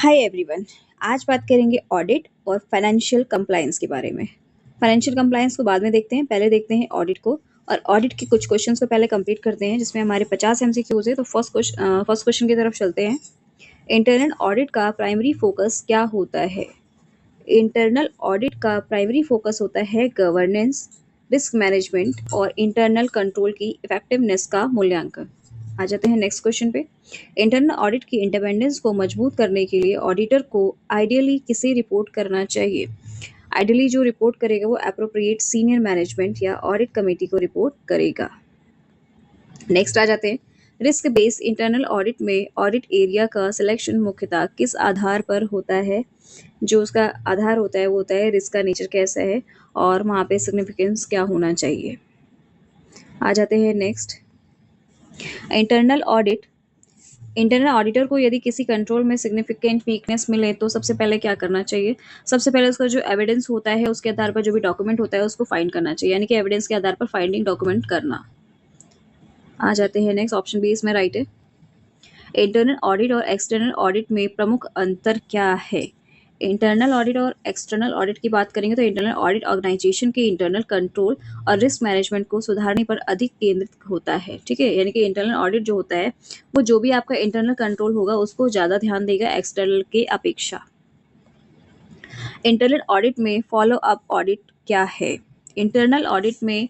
Hi everyone. आज बात करेंगे ऑडिट और फाइनेंशियल कंप्लायंस के बारे में। फाइनेंशियल कंप्लायंस को बाद में देखते हैं, पहले देखते हैं ऑडिट को। और ऑडिट के कुछ क्वेश्चंस को पहले कंप्लीट करते हैं जिसमें हमारे 50 एमसीक्यूज है। तो फर्स्ट क्वेश्चन की तरफ चलते हैं। इंटरनल ऑडिट का प्राइमरी फोकस क्या होता है? इंटरनल ऑडिट का प्राइमरी फोकस होता है गवर्नेंस, रिस्क मैनेजमेंट और इंटरनल कंट्रोल की इफेक्टिवनेस का मूल्यांकन। आ जाते हैं नेक्स्ट क्वेश्चन पे। इंटरनल ऑडिट की इंडिपेंडेंस को मजबूत करने के लिए ऑडिटर को आइडियली किसे रिपोर्ट करना चाहिए? आइडियली जो रिपोर्ट करेगा वो एप्रोप्रिएट सीनियर मैनेजमेंट या ऑडिट कमेटी को रिपोर्ट करेगा। नेक्स्ट आ जाते हैं। रिस्क बेस्ड इंटरनल ऑडिट में ऑडिट एरिया का सिलेक्शन मुख्यतः किस आधार पर होता है? जो उसका आधार होता है वो होता है रिस्क का नेचर कैसा है और वहाँ पे सिग्निफिकेंस क्या होना चाहिए। आ जाते हैं next. Internal audit. Internal auditor को यदि किसी कंट्रोल में सिग्निफिकेंट वीकनेस मिले तो सबसे पहले क्या करना चाहिए? सबसे पहले उसका जो एविडेंस होता है उसके आधार पर जो भी डॉक्यूमेंट होता है उसको फाइंड करना चाहिए, यानी कि एविडेंस के आधार पर फाइंडिंग डॉक्यूमेंट करना। आ जाते हैं नेक्स्ट। ऑप्शन बी इसमें राइट है। इंटरनल ऑडिट और एक्सटर्नल ऑडिट में प्रमुख अंतर क्या है? इंटरनल ऑडिट और एक्सटर्नल ऑडिट की बात करेंगे तो इंटरनल ऑडिट ऑर्गेनाइजेशन के इंटरनल कंट्रोल और रिस्क मैनेजमेंट को सुधारने पर अधिक केंद्रित होता है। ठीक है, यानी कि इंटरनल ऑडिट जो होता है वो जो भी आपका इंटरनल कंट्रोल होगा उसको ज़्यादा ध्यान देगा एक्सटर्नल के अपेक्षा। इंटरनल ऑडिट में फॉलो अप ऑडिट क्या है? इंटरनल ऑडिट में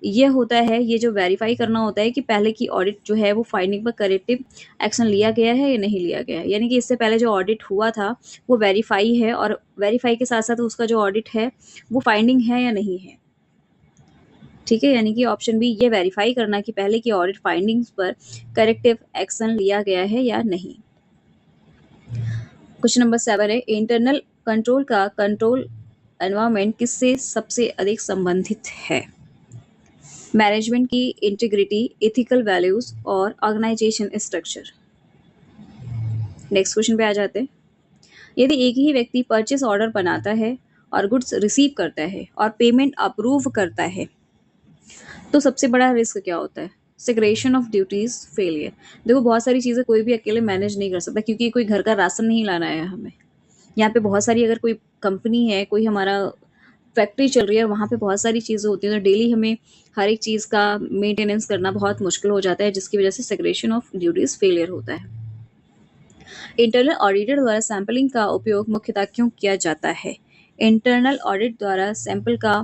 ये होता है, ये जो वेरीफाई करना होता है कि पहले की ऑडिट जो है वो फाइंडिंग पर करेक्टिव एक्शन लिया गया है या नहीं लिया गया है, यानी कि इससे पहले जो ऑडिट हुआ था वो वेरीफाई है और वेरीफाई के साथ साथ उसका जो ऑडिट है वो फाइंडिंग है या नहीं है। ठीक है, यानी कि ऑप्शन बी ये वेरीफाई करना कि पहले की ऑडिट फाइंडिंग्स पर करेक्टिव एक्शन लिया गया है या नहीं। क्वेश्चन नंबर 7 है। इंटरनल कंट्रोल का कंट्रोल एनवायरनमेंट किससे सबसे अधिक संबंधित है? मैनेजमेंट की इंटीग्रिटी, एथिकल वैल्यूज और ऑर्गेनाइजेशन स्ट्रक्चर। नेक्स्ट क्वेश्चन पे आ जाते हैं। यदि एक ही व्यक्ति परचेस ऑर्डर बनाता है और गुड्स रिसीव करता है और पेमेंट अप्रूव करता है तो सबसे बड़ा रिस्क क्या होता है? Segregation of duties, failure. देखो, बहुत सारी चीजें कोई भी अकेले मैनेज नहीं कर सकता, क्योंकि कोई घर का राशन नहीं लाना है हमें। यहाँ पे बहुत सारी, अगर कोई कंपनी है, कोई हमारा फैक्ट्री चल रही है, वहाँ पे बहुत सारी चीज़ें होती हैं, तो डेली हमें हर एक चीज़ का मेंटेनेंस करना बहुत मुश्किल हो जाता है, जिसकी वजह से सेग्रेशन ऑफ ड्यूटीज फेलियर होता है। इंटरनल ऑडिटर द्वारा सैंपलिंग का उपयोग मुख्यतः क्यों किया जाता है? इंटरनल ऑडिट द्वारा सैंपल का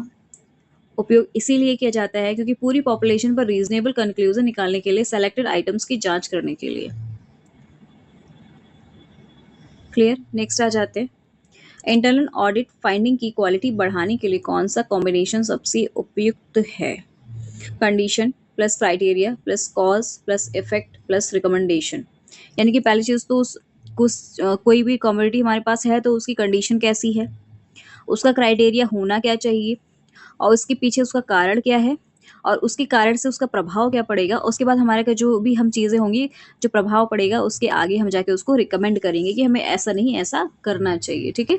उपयोग इसीलिए किया जाता है क्योंकि पूरी पॉपुलेशन पर रीजनेबल कंक्लूजन निकालने के लिए, सेलेक्टेड आइटम्स की जांच करने के लिए। क्लियर। नेक्स्ट आ जाते हैं। इंटरनल ऑडिट फाइंडिंग की क्वालिटी बढ़ाने के लिए कौन सा कॉम्बिनेशन सबसे उपयुक्त है? Condition plus criteria plus cos plus effect plus recommendation. यानी कि पहली चीज़ तो कोई भी कॉमोडिटी हमारे पास है तो उसकी कंडीशन कैसी है, उसका क्राइटेरिया होना क्या चाहिए और उसके पीछे उसका कारण क्या है और उसके कारण से उसका प्रभाव क्या पड़ेगा। उसके बाद हमारे का जो भी हम चीज़ें होंगी, जो प्रभाव पड़ेगा उसके आगे हम जाके उसको रिकमेंड करेंगे कि हमें ऐसा नहीं ऐसा करना चाहिए। ठीक है,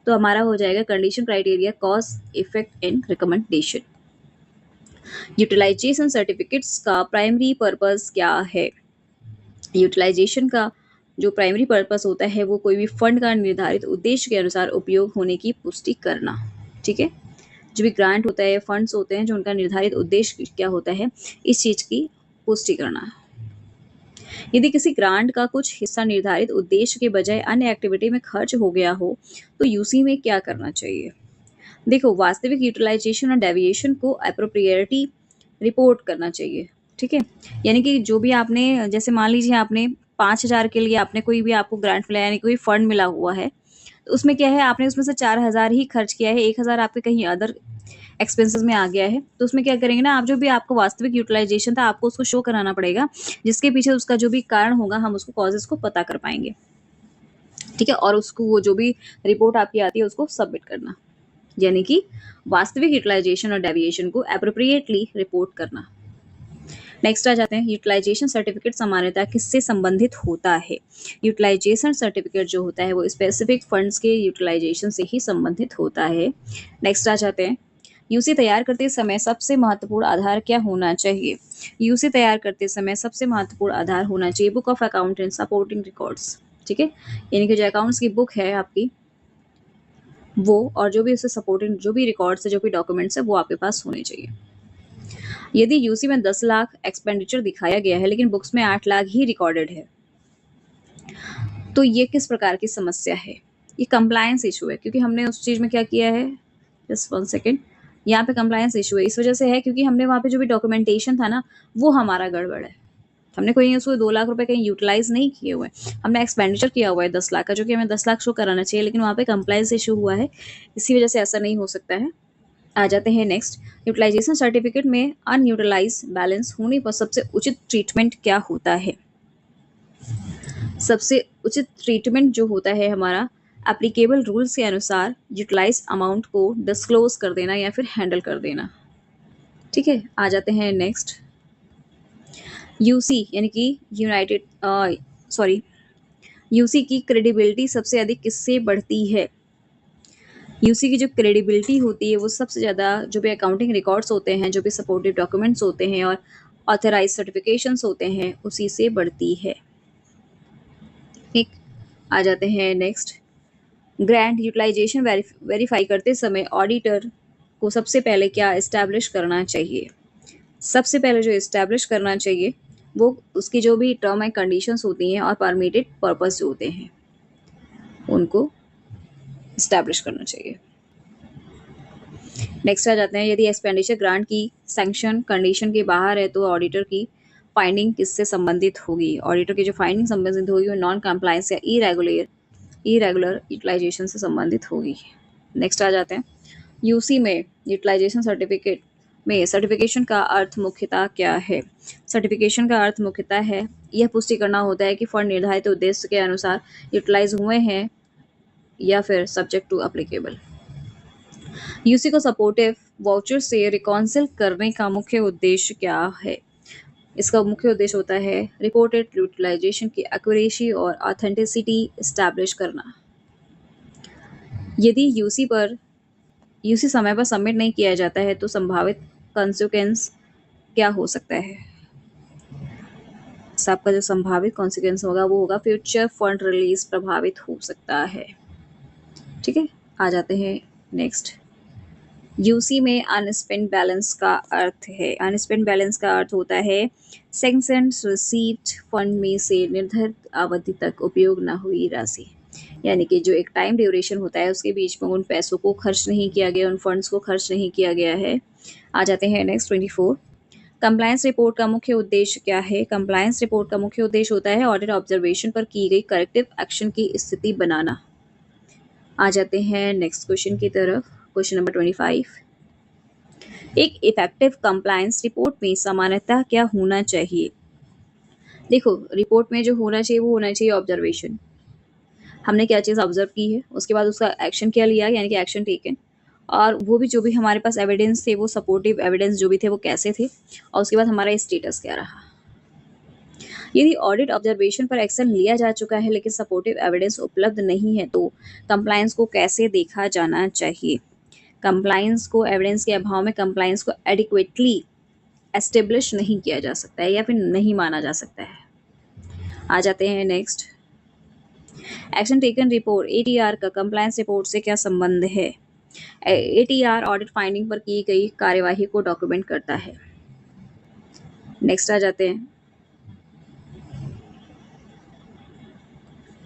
तो हमारा हो जाएगा condition, criteria, cause, effect and recommendation. Utilization certificates का प्राइमरी पर्पस क्या है? यूटिलाइजेशन का जो प्राइमरी पर्पस होता है वो कोई भी फंड का निर्धारित उद्देश्य के अनुसार उपयोग होने की पुष्टि करना। ठीक है, जो भी ग्रांट होता है, फंड्स होते हैं, जो उनका निर्धारित उद्देश्य क्या होता है, इस चीज की पुष्टि करना। यदि किसी ग्रांट का कुछ हिस्सा निर्धारित उद्देश्य के बजाय अन्य एक्टिविटी में खर्च हो गया हो तो यूसी में क्या करना चाहिए? देखो, वास्तविक यूटिलाइजेशन और डेविएशन को अप्रोप्रिएटी रिपोर्ट करना चाहिए। ठीक है, यानी कि जो भी आपने, जैसे मान लीजिए आपने 5,000 के लिए आपने कोई भी आपको ग्रांट मिला, यानी कोई फंड मिला हुआ है, तो उसमें क्या है, आपने उसमें से 4,000 ही खर्च किया है, 1,000 आपके कहीं अदर एक्सपेंसेस में आ गया है, तो उसमें क्या करेंगे ना, आप जो भी आपको वास्तविक यूटिलाइजेशन था आपको उसको शो कराना पड़ेगा, जिसके पीछे उसका जो भी कारण होगा हम उसको कॉजेस को पता कर पाएंगे। ठीक है, और उसको वो जो भी रिपोर्ट आपकी आती है उसको सबमिट करना, यानी कि वास्तविक यूटिलाइजेशन और डेविएशन को एप्रोप्रिएटली रिपोर्ट करना। नेक्स्ट आ जाते हैं। यूटिलाइजेशन सर्टिफिकेट सामान्यतः किससे संबंधित होता है? यूटिलाइजेशन सर्टिफिकेट जो होता है वो स्पेसिफिक फंड्स के यूटिलाइजेशन से ही संबंधित होता है। नेक्स्ट आ जाते हैं। यूसी तैयार करते समय सबसे महत्वपूर्ण आधार क्या होना चाहिए? यूसी तैयार करते समय सबसे महत्वपूर्ण आधार होना चाहिए book of account and supporting records. ठीक है, यानी कि जो अकाउंट्स की बुक है आपकी, वो और जो भी उससे सपोर्टेड जो भी रिकॉर्ड्स है, जो भी डॉक्यूमेंट्स है, वो आपके पास होने चाहिए। यदि यूसी में 10 लाख एक्सपेंडिचर दिखाया गया है लेकिन बुक्स में 8 लाख ही रिकॉर्डेड है, तो ये किस प्रकार की समस्या है? ये कंप्लायंस इशू है, क्योंकि हमने उस चीज़ में क्या किया है, जस्ट 1 सेकंड, यहाँ पे कंप्लायंस इशू है। इस वजह से है क्योंकि हमने वहाँ पे जो भी डॉक्यूमेंटेशन था ना, वो हमारा गड़बड़ है। हमने कोई उसको 2 लाख रुपए कहीं यूटिलाइज़ नहीं किए हुए हैं। हमने एक्सपेंडिचर किया हुआ है 10 लाख का, जो कि हमें 10 लाख शो कराना चाहिए, लेकिन वहाँ पे कंप्लायंस इशू हुआ है। इसी वजह से ऐसा नहीं हो सकता है। आ जाते हैं नेक्स्ट, यूटिलाइजेशन सर्टिफिकेट में अनयूटिलाइज्ड बैलेंस होने पर सबसे उचित ट्रीटमेंट क्या होता है? सबसे उचित ट्रीटमेंट जो होता है हमारा, एप्लीकेबल रूल्स के अनुसार यूटिलाइज अमाउंट को डिस्क्लोज कर देना या फिर हैंडल कर देना। ठीक है, आ जाते हैं नेक्स्ट, यूसी यानी कि यूनाइटेड सॉरी यूसी की क्रेडिबिलिटी सबसे अधिक किससे बढ़ती है? यूसी की जो क्रेडिबिलिटी होती है वो सबसे ज़्यादा जो भी अकाउंटिंग रिकॉर्ड्स होते हैं, जो भी सपोर्टिव डॉक्यूमेंट्स होते हैं और ऑथराइज सर्टिफिकेशंस होते हैं, उसी से बढ़ती है। ठीक, आ जाते हैं नेक्स्ट, ग्रैंड यूटिलाइजेशन वेरीफाई करते समय ऑडिटर को सबसे पहले क्या एस्टैब्लिश करना चाहिए? सबसे पहले जो एस्टैब्लिश करना चाहिए वो उसकी जो भी टर्म एंड कंडीशंस होती हैं और परमिटेड पर्पस जो होते हैं, उनको एस्टैब्लिश करना चाहिए। नेक्स्ट आ जाते हैं, यदि एक्सपेंडिचर ग्रांट की सैंक्शन कंडीशन के बाहर है तो ऑडिटर की फाइंडिंग किससे संबंधित होगी? ऑडिटर की जो फाइंडिंग संबंधित होगी वो नॉन कंप्लायंस या इरेगुलर यूटिलाइजेशन से संबंधित होगी। नेक्स्ट आ जाते हैं, यूसी में यूटिलाइजेशन सर्टिफिकेट में सर्टिफिकेशन का अर्थ मुख्यतः क्या है? सर्टिफिकेशन का अर्थ मुख्यतः है यह पुष्टि करना होता है कि फंड निर्धारित उद्देश्य के अनुसार यूटिलाइज हुए हैं या फिर सब्जेक्ट टू अप्लीकेबल। यूसी को सपोर्टिव वाउचर से रिकॉन्सिल करने का मुख्य उद्देश्य क्या है? इसका मुख्य उद्देश्य होता है रिपोर्टेड यूटिलाइजेशन की एक्यूरेसी और ऑथेंटिसिटी एस्टैब्लिश करना। यदि यूसी समय पर सबमिट नहीं किया जाता है तो संभावित कॉन्सिक्वेंस क्या हो सकता है? आपका जो संभावित कॉन्सिक्वेंस होगा वो होगा फ्यूचर फंड रिलीज प्रभावित हो सकता है। ठीक है, आ जाते हैं नेक्स्ट, यूसी में अनस्पेंड बैलेंस का अर्थ है, अनस्पेंड बैलेंस का अर्थ होता है सैंक्शंस रिसीव्ड फंड में से निर्धारित अवधि तक उपयोग न हुई राशि, यानी कि जो एक टाइम ड्यूरेशन होता है उसके बीच में उन पैसों को खर्च नहीं किया गया, उन फंड्स को खर्च नहीं किया गया है। आ जाते हैं नेक्स्ट 24, कंप्लायंस रिपोर्ट का मुख्य उद्देश्य क्या है? कंप्लायंस रिपोर्ट का मुख्य उद्देश्य होता है ऑडिट ऑब्जर्वेशन पर की गई करेक्टिव एक्शन की स्थिति बनाना। आ जाते हैं नेक्स्ट क्वेश्चन की तरफ, क्वेश्चन नंबर 25, एक इफेक्टिव कंप्लायंस रिपोर्ट में सामान्यतः क्या होना चाहिए? देखो, रिपोर्ट में जो होना चाहिए वो होना चाहिए ऑब्जर्वेशन, हमने क्या चीज़ ऑब्जर्व की है, उसके बाद उसका एक्शन क्या लिया, यानी कि एक्शन टेकन, और वो भी जो भी हमारे पास एविडेंस थे, वो सपोर्टिव एविडेंस जो भी थे वो कैसे थे, और उसके बाद हमारा स्टेटस क्या रहा। यदि ऑडिट ऑब्जर्वेशन पर एक्शन लिया जा चुका है लेकिन सपोर्टिव एविडेंस उपलब्ध नहीं है तो कंप्लायंस को कैसे देखा जाना चाहिए? कंप्लायंस को एविडेंस के अभाव में कंप्लायंस को एडिक्वेटली एस्टेब्लिश नहीं किया जा सकता है या फिर नहीं माना जा सकता है। आ जाते हैं next, action taken report ATR का कंप्लायंस रिपोर्ट से क्या संबंध है? एटीआर ऑडिट फाइंडिंग पर की गई कार्यवाही को डॉक्यूमेंट करता है। नेक्स्ट आ जाते हैं,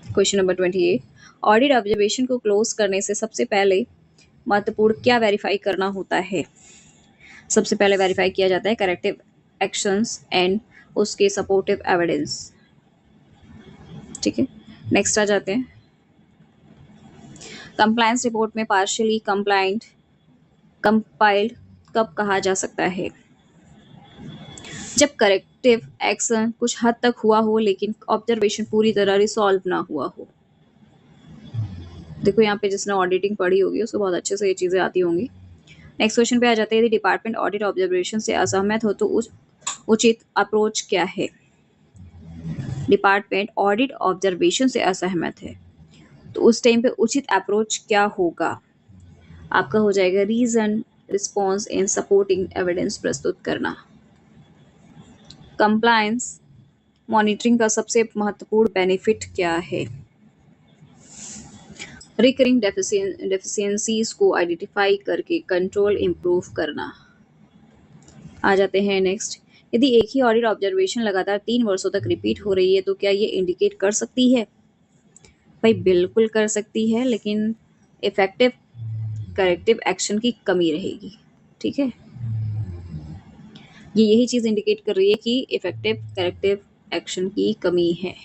क्वेश्चन नंबर 28, ऑडिट ऑब्जर्वेशन को क्लोज करने से सबसे पहले महत्वपूर्ण क्या वेरीफाई करना होता है? सबसे पहले वेरीफाई किया जाता है करेक्टिव एक्शंस एंड उसके सपोर्टिव एविडेंस। ठीक है, नेक्स्ट आ जाते हैं, कंप्लायंस रिपोर्ट में पार्शियली कंपाइल्ड कब कहा जा सकता है? जब करेक्टिव एक्शन कुछ हद तक हुआ हो लेकिन ऑब्जर्वेशन पूरी तरह रिसॉल्व ना हुआ हो। देखो, यहाँ पे जिसने ऑडिटिंग पढ़ी होगी उसको बहुत अच्छे से ये चीज़ें आती होंगी। नेक्स्ट क्वेश्चन पे आ जाते हैं, यदि डिपार्टमेंट ऑडिट ऑब्जर्वेशन से असहमत हो तो उचित अप्रोच क्या है? डिपार्टमेंट ऑडिट ऑब्जर्वेशन से असहमत है तो उस टाइम पे उचित अप्रोच क्या होगा? आपका हो जाएगा reason, response and supporting evidence प्रस्तुत करना। कंप्लायंस मॉनिटरिंग का सबसे महत्वपूर्ण बेनिफिट क्या है? रिकरिंग डेफिशिएंसीज को आइडेंटिफाई करके कंट्रोल इम्प्रूव करना। आ जाते हैं नेक्स्ट। यदि एक ही ऑडिट ऑब्जर्वेशन लगातार 3 वर्षों तक रिपीट हो रही है तो क्या ये इंडिकेट कर सकती है? भाई बिल्कुल कर सकती है, लेकिन इफेक्टिव करेक्टिव एक्शन की कमी रहेगी। ठीक है, ये यही चीज इंडिकेट कर रही है कि इफेक्टिव करेक्टिव एक्शन की कमी है।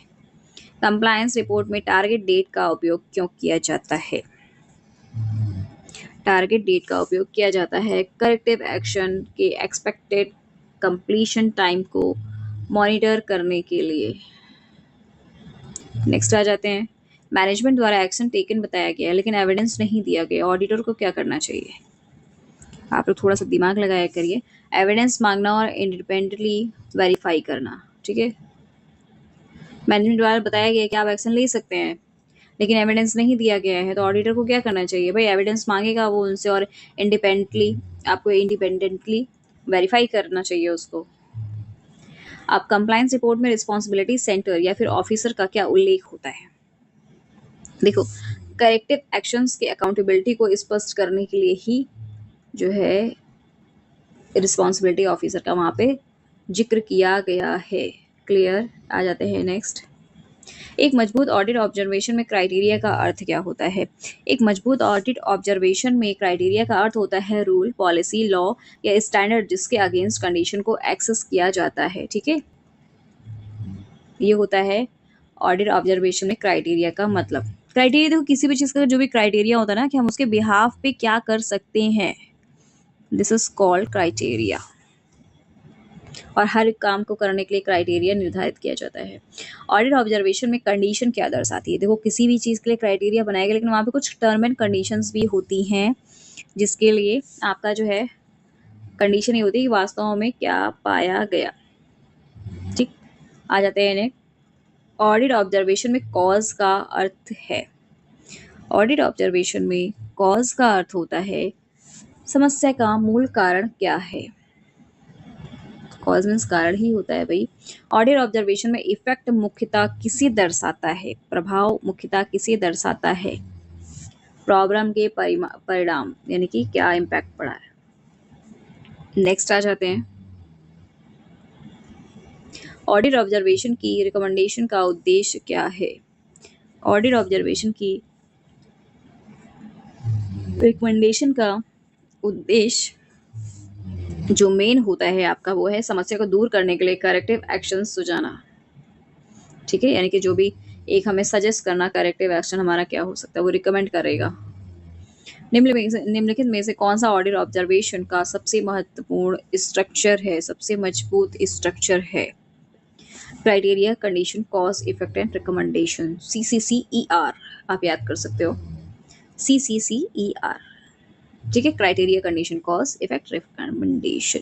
कंप्लायंस रिपोर्ट में टारगेट डेट का उपयोग क्यों किया जाता है? टारगेट डेट का उपयोग किया जाता है करेक्टिव एक्शन के एक्सपेक्टेड कंप्लीशन टाइम को मॉनिटर करने के लिए। नेक्स्ट आ जाते हैं। मैनेजमेंट द्वारा एक्शन टेकन बताया गया है लेकिन एविडेंस नहीं दिया गया, ऑडिटर को क्या करना चाहिए? आप लोग थोड़ा सा दिमाग लगाया करिए। एविडेंस मांगना और इंडिपेंडेंटली वेरीफाई करना। ठीक है, मैनेजमेंट द्वारा बताया गया है कि आप एक्शन ले सकते हैं लेकिन एविडेंस नहीं दिया गया है, तो ऑडिटर को क्या करना चाहिए? भाई एविडेंस मांगेगा वो उनसे और इंडिपेंडेंटली वेरीफाई करना चाहिए उसको। अब कंप्लायंस रिपोर्ट में रिस्पॉन्सिबिलिटी सेंटर या फिर ऑफिसर का क्या उल्लेख होता है? देखो, करेक्टिव एक्शंस के अकाउंटेबिलिटी को स्पष्ट करने के लिए ही जो है रिस्पॉन्सिबिलिटी ऑफिसर का वहां पे जिक्र किया गया है। क्लियर? आ जाते हैं नेक्स्ट। एक मजबूत ऑडिट ऑब्जर्वेशन में क्राइटेरिया का अर्थ क्या होता है? एक मजबूत ऑडिट ऑब्जर्वेशन में क्राइटेरिया का अर्थ होता है रूल, पॉलिसी, लॉ या स्टैंडर्ड जिसके अगेंस्ट कंडीशन को एक्सेस किया जाता है। ठीक है, ये होता है ऑडिट ऑब्जर्वेशन में क्राइटेरिया का मतलब। क्राइटेरिया देखो, किसी भी चीज का जो भी क्राइटेरिया होता है ना कि हम उसके बिहाफ पे क्या कर सकते हैं, दिस इज कॉल्ड क्राइटेरिया। और हर काम को करने के लिए क्राइटेरिया निर्धारित किया जाता है। ऑडिट ऑब्जर्वेशन में कंडीशन क्या दर्शाती है? देखो, किसी भी चीज़ के लिए क्राइटेरिया बनाया गया लेकिन वहाँ पे कुछ टर्म एंड कंडीशंस भी होती हैं जिसके लिए आपका जो है कंडीशन ये होती है कि वास्तव में क्या पाया गया। ठीक, आ जाते हैं नेक्स्ट। ऑडिट ऑब्जर्वेशन में कॉज का अर्थ है। ऑडिट ऑब्जर्वेशन में कॉज का अर्थ होता है समस्या का मूल कारण क्या है। कॉज मीन्स कारण ही होता है भाई। ऑडिट ऑब्जर्वेशन में इफेक्ट मुख्यतः किसे दर्शाता है? प्रभाव मुख्यतः किसे दर्शाता है? प्रॉब्लम के परिणाम, यानी कि क्या इम्पैक्ट पड़ा है। नेक्स्ट आ जाते हैं। ऑडिट ऑब्जर्वेशन की रिकमेंडेशन का उद्देश्य क्या है? ऑडिट ऑब्जर्वेशन की रिकमेंडेशन का उद्देश्य जो मेन होता है आपका वो है समस्या को दूर करने के लिए करेक्टिव एक्शन सुझाना। ठीक है, यानी कि जो भी एक हमें सजेस्ट करना करेक्टिव एक्शन हमारा क्या हो सकता है वो रिकमेंड करेगा। निम्नलिखित में से कौन सा ऑडिट ऑब्जर्वेशन का सबसे महत्वपूर्ण स्ट्रक्चर है, सबसे मजबूत स्ट्रक्चर है? Criteria, condition, cause, effect and recommendation, CCCER आप याद कर सकते हो। CCCER। ठीक है, criteria, condition, cause, effect, recommendation.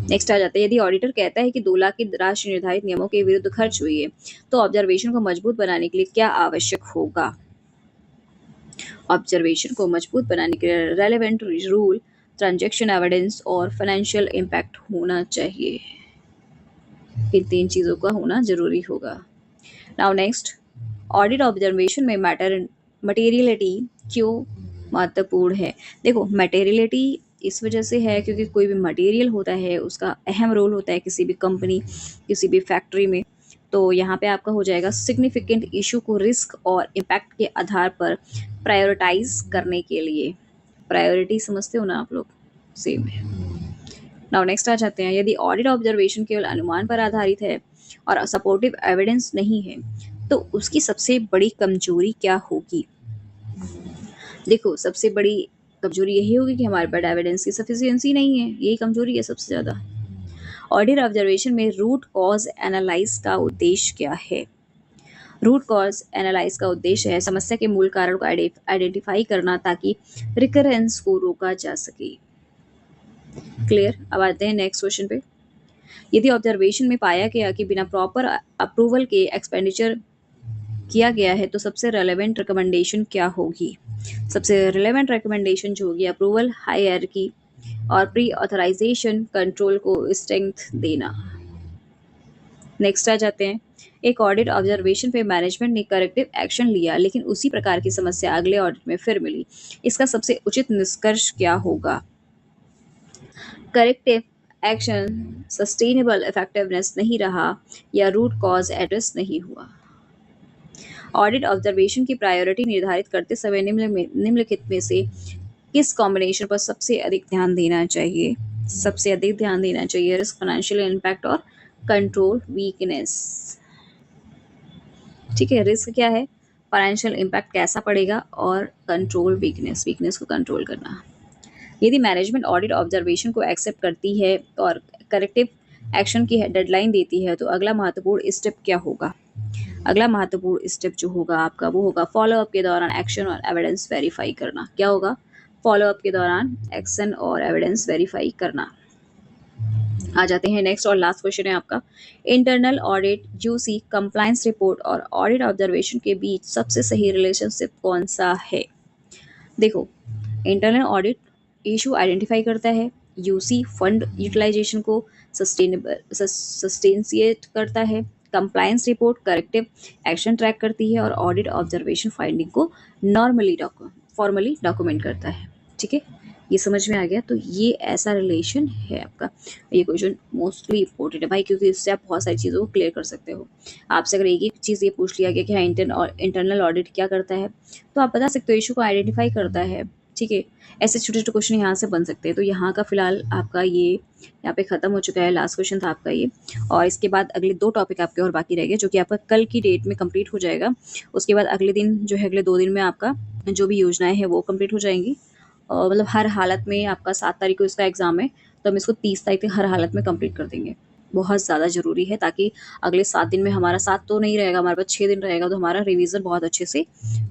Next आ जाता है। यदि ऑडिटर कहता है कि 2 लाख की राशि निर्धारित नियमों के विरुद्ध खर्च हुई है तो ऑब्जर्वेशन को मजबूत बनाने के लिए क्या आवश्यक होगा? ऑब्जर्वेशन को मजबूत बनाने के लिए रेलेवेंट रूल, ट्रांजैक्शन एविडेंस और फाइनेंशियल इम्पैक्ट होना चाहिए। इन 3 चीजों का होना जरूरी होगा। नाउ नेक्स्ट, ऑडिट ऑब्जर्वेशन में मटेरियलिटी क्यों महत्वपूर्ण है? देखो, मटेरियलिटी इस वजह से है क्योंकि कोई भी मटेरियल होता है उसका अहम रोल होता है किसी भी कंपनी, किसी भी फैक्ट्री में। तो यहाँ पे आपका हो जाएगा सिग्निफिकेंट इशू को रिस्क और इम्पैक्ट के आधार पर प्रायोरिटाइज करने के लिए। प्रायोरिटी समझते हो ना आप लोग? सेम है। नाउ नेक्स्ट आ जाते हैं। यदि ऑडिट ऑब्जर्वेशन केवल अनुमान पर आधारित है और सपोर्टिव एविडेंस नहीं है तो उसकी सबसे बड़ी कमजोरी क्या होगी? देखो, सबसे बड़ी कमजोरी यही होगी कि हमारे पास एविडेंस की सफिशियंसी नहीं है, यही कमजोरी है सबसे ज्यादा। ऑडिट ऑब्जर्वेशन में रूट कॉज एनालाइज का उद्देश्य क्या है? रूट कॉज एनालाइज का उद्देश्य है समस्या के मूल कारण को आइडेंटिफाई करना ताकि रिकरेंस को रोका जा सके। क्लियर? अब आते हैं नेक्स्ट क्वेश्चन पे। यदि ऑब्जर्वेशन में पाया गया कि बिना प्रॉपर अप्रूवल के एक्सपेंडिचर किया गया है तो सबसे रेलेवेंट रिकमेंडेशन क्या होगी? सबसे रिलेवेंट रिकमेंडेशन जो होगी अप्रूवल हायरार्की और प्री ऑथराइजेशन कंट्रोल को स्ट्रेंथ देना। नेक्स्ट आ जाते हैं। एक ऑडिट ऑब्जर्वेशन पे मैनेजमेंट ने करेक्टिव एक्शन लिया, लेकिन उसी प्रकार की समस्या अगले ऑडिट में फिर मिली। इसका सबसे उचित निष्कर्ष क्या होगा? करेक्टिव एक्शन सस्टेनेबल इफेक्टिवनेस नहीं रहा या रूट कॉज एड्रेस नहीं हुआ। ऑडिट ऑब्जर्वेशन की प्रायोरिटी निर्धारित करते समय निम्नलिखित में से किस कॉम्बिनेशन पर सबसे अधिक ध्यान देना चाहिए? सबसे अधिक ध्यान देना चाहिए रिस्क, फाइनेंशियल इम्पैक्ट और कंट्रोल वीकनेस। ठीक है, रिस्क क्या है, फाइनेंशियल इम्पैक्ट कैसा पड़ेगा, और कंट्रोल वीकनेस, वीकनेस को कंट्रोल करना। यदि मैनेजमेंट ऑडिट ऑब्जर्वेशन को एक्सेप्ट करती है और करेक्टिव एक्शन की डेडलाइन देती है, तो अगला महत्वपूर्ण स्टेप क्या होगा? अगला महत्वपूर्ण स्टेप जो होगा आपका, वो होगा फॉलोअप के दौरान एक्शन और एविडेंस वेरीफाई करना। क्या होगा? फॉलोअप के दौरान एक्शन और एविडेंस वेरीफाई करना। आ जाते हैं नेक्स्ट और लास्ट क्वेश्चन है आपका, internal audit, UC, compliance report और ऑडिट ऑब्जर्वेशन के बीच सबसे सही रिलेशनशिप कौन सा है? देखो, इंटरनल ऑडिट इशू आइडेंटिफाई करता है, यूसी फंड यूटिलाइजेशन को सस्टेंसिएट करता है, compliance report corrective action track करती है और ऑडिट ऑब्जर्वेशन फाइंडिंग को फॉर्मली डॉक्यूमेंट करता है। ठीक है, ये समझ में आ गया? तो ये ऐसा रिलेशन है आपका। ये क्वेश्चन मोस्टली इंपॉर्टेंट है भाई, क्योंकि इससे आप बहुत सारी चीज़ों को क्लियर कर सकते हो। आपसे अगर एक ही चीज़ ये पूछ लिया गया कि हाँ इंटरनल ऑडिट क्या करता है, तो आप बता सकते हो इशू को आइडेंटिफाई करता है। ठीक है, ऐसे छोटे छोटे क्वेश्चन यहाँ से बन सकते हैं। तो यहाँ का फिलहाल आपका ये यहाँ पे खत्म हो चुका है, लास्ट क्वेश्चन था आपका ये। और इसके बाद अगले 2 टॉपिक आपके और बाकी रह गए, जो कि आपका कल की डेट में कंप्लीट हो जाएगा। उसके बाद अगले दिन जो है, अगले 2 दिन में आपका जो भी योजनाएं हैं वो कंप्लीट हो जाएंगी। मतलब हर हालत में आपका 7 तारीख को इसका एग्ज़ाम है, तो हम इसको 30 तारीख तक हर हालत में कंप्लीट कर देंगे। बहुत ज़्यादा ज़रूरी है, ताकि अगले 7 दिन में हमारा 7 तो नहीं रहेगा, हमारे पास 6 दिन रहेगा, तो हमारा रिवीजन बहुत अच्छे से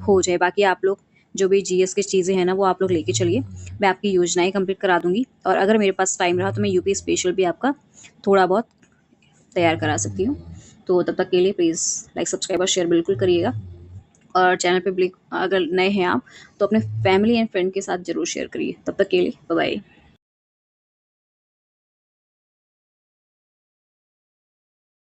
हो जाए। बाकी आप लोग जो भी जीएस की चीज़ें हैं ना, वो आप लोग लेके चलिए। मैं आपकी योजनाएं कंप्लीट करा दूंगी, और अगर मेरे पास टाइम रहा तो मैं यूपी स्पेशल भी आपका थोड़ा बहुत तैयार करा सकती हूँ। तो तब तक के लिए प्लीज़ लाइक, सब्सक्राइब और शेयर बिल्कुल करिएगा। और चैनल पे अगर नए हैं आप, तो अपने फैमिली एंड फ्रेंड के साथ ज़रूर शेयर करिए। तब तक के लिए बाय बाय।